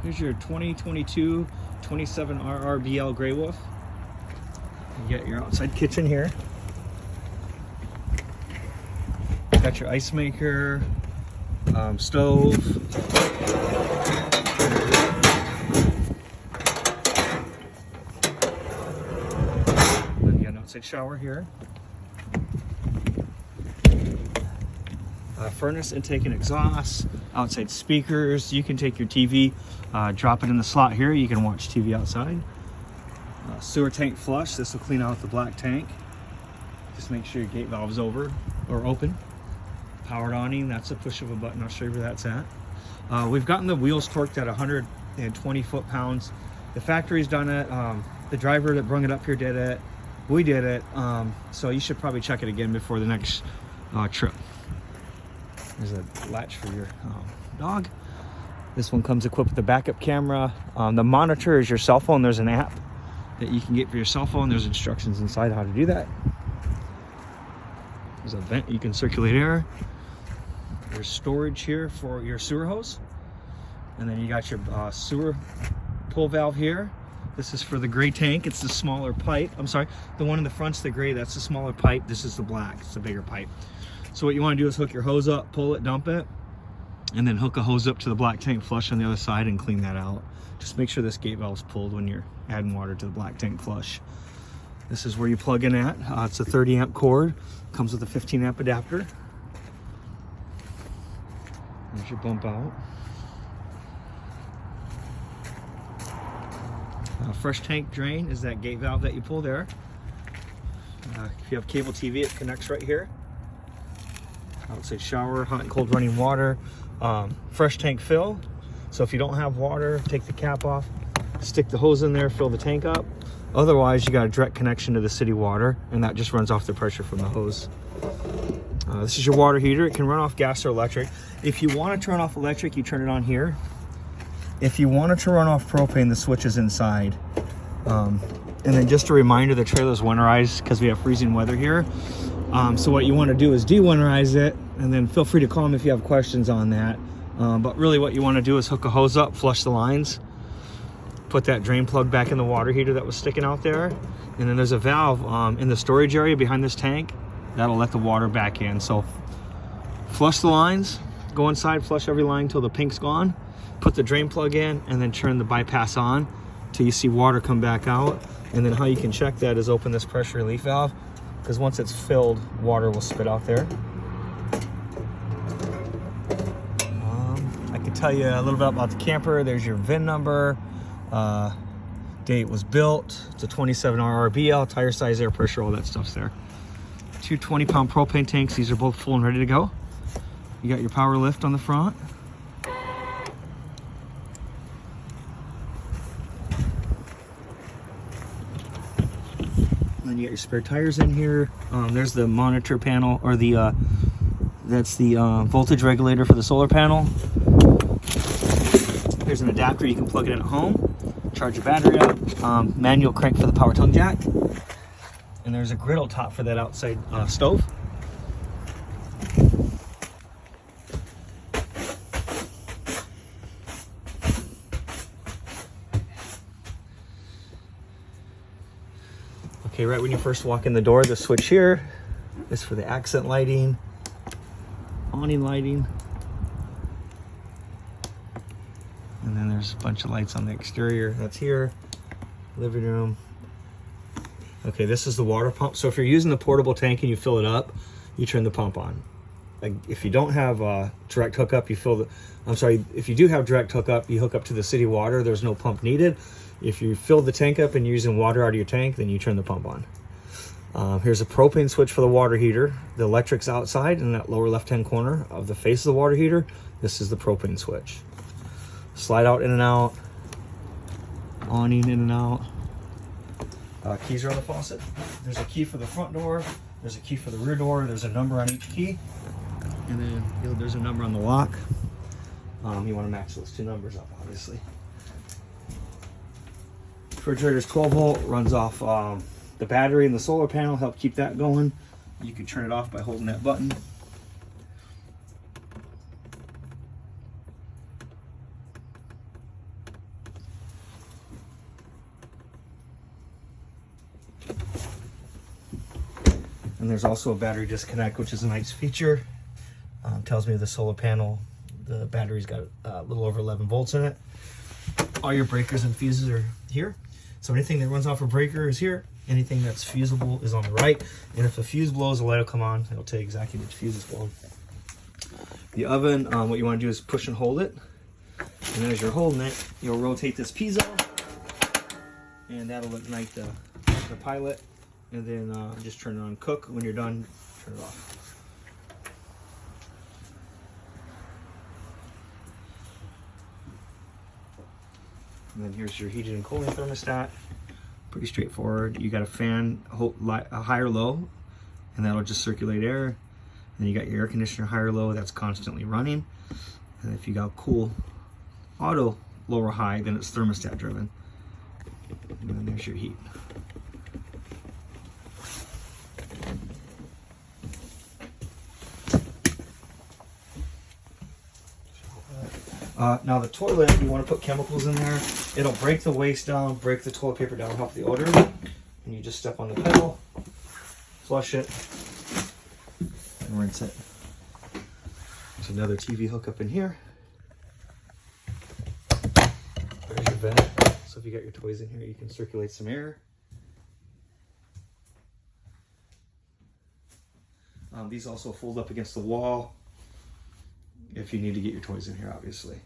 Here's your 2022 27RRBL Grey Wolf. You got your outside kitchen here. Got your ice maker, stove. Then you got an outside shower here. Furnace, intake and exhaust, outside speakers. You can take your TV, drop it in the slot here. You can watch TV outside. Sewer tank flush. This will clean out the black tank. Just make sure your gate valve is over or open. Powered awning. That's a push of a button. I'll show you where that's at. We've gotten the wheels torqued at 120 foot-pounds. The factory's done it. The driver that brought it up here did it. We did it. So you should probably check it again before the next trip. There's a latch for your dog. This one comes equipped with a backup camera. The monitor is your cell phone. There's an app that you can get for your cell phone. There's instructions inside how to do that. There's a vent you can circulate air. There's storage here for your sewer hose. And then you got your sewer pull valve here. This is for the gray tank. It's the smaller pipe. I'm sorry, the one in the front's the gray. That's the smaller pipe. This is the black. It's the bigger pipe. So what you want to do is hook your hose up, pull it, dump it, and then hook a hose up to the black tank flush on the other side and clean that out. Just make sure this gate valve's pulled when you're adding water to the black tank flush. This is where you plug in at. It's a 30 amp cord. Comes with a 15 amp adapter. There's your bump out. Fresh tank drain is that gate valve that you pull there. If you have cable TV, it connects right here. Outside shower, hot and cold running water. Fresh tank fill. So if you don't have water, take the cap off, stick the hose in there, fill the tank up. Otherwise, you got a direct connection to the city water, and that just runs off the pressure from the hose. This is your water heater. It can run off gas or electric. If you want to turn off electric, you turn it on here. If you wanted to run off propane, the switch is inside. And then just a reminder, the trailer's winterized because we have freezing weather here. So what you want to do is de-winterize it, and then feel free to call me if you have questions on that. But really what you want to do is hook a hose up, flush the lines, put that drain plug back in the water heater that was sticking out there, and then there's a valve in the storage area behind this tank that'll let the water back in. So flush the lines, go inside, flush every line until the pink's gone, put the drain plug in, and then turn the bypass on till you see water come back out. And then how you can check that is open this pressure relief valve, because once it's filled, water will spit out there. I can tell you a little bit about the camper. There's your VIN number, date it was built. It's a 27RRBL, tire size, air pressure, all that stuff's there. Two 20-pound propane tanks. These are both full and ready to go. You got your power lift on the front. Then you got your spare tires in here. There's the monitor panel, or the that's the voltage regulator for the solar panel. There's an adapter, you can plug it in at home, charge your battery up, manual crank for the power tongue jack, and there's a griddle top for that outside stove. Okay, right when you first walk in the door, the switch here is for the accent lighting, awning lighting, and then there's a bunch of lights on the exterior. That's here, living room. Okay, this is the water pump. So if you're using the portable tank and you fill it up, you turn the pump on. Like if you don't have direct hookup, you fill the, if you do have direct hookup, you hook up to the city water, there's no pump needed. If you fill the tank up and you're using water out of your tank, then you turn the pump on. Here's a propane switch for the water heater. The electric's outside in that lower left-hand corner of the face of the water heater. This is the propane switch. Slide out in and out, awning in and out. Keys are on the faucet. There's a key for the front door. There's a key for the rear door. There's a number on each key. And then there's a number on the lock. You want to match those two numbers up, obviously. Refrigerator's 12 volt, runs off the battery and the solar panel, help keep that going. You can turn it off by holding that button. there's also a battery disconnect, which is a nice feature. Tells me the solar panel, the battery's got a little over 11 volts in it. All your breakers and fuses are here. So anything that runs off a breaker is here. Anything that's fusible is on the right. And if a fuse blows, the light will come on. It'll tell you exactly which fuse is blown. The oven, what you want to do is push and hold it. And as you're holding it, you'll rotate this piezo. And that'll ignite the pilot. And then just turn it on cook. When you're done, turn it off. And then here's your heated and cooling thermostat. Pretty straightforward. You got a fan, a high or low, and that'll just circulate air. And then you got your air conditioner high or low, that's constantly running. And if you got cool auto low or high, then it's thermostat driven. And then there's your heat. Now the toilet, you want to put chemicals in there. It'll break the waste down, break the toilet paper down, help the odor. And you just step on the pedal, flush it, and rinse it. There's another TV hookup in here. There's your vent. So if you got your toys in here, you can circulate some air. These also fold up against the wall if you need to get your toys in here, obviously.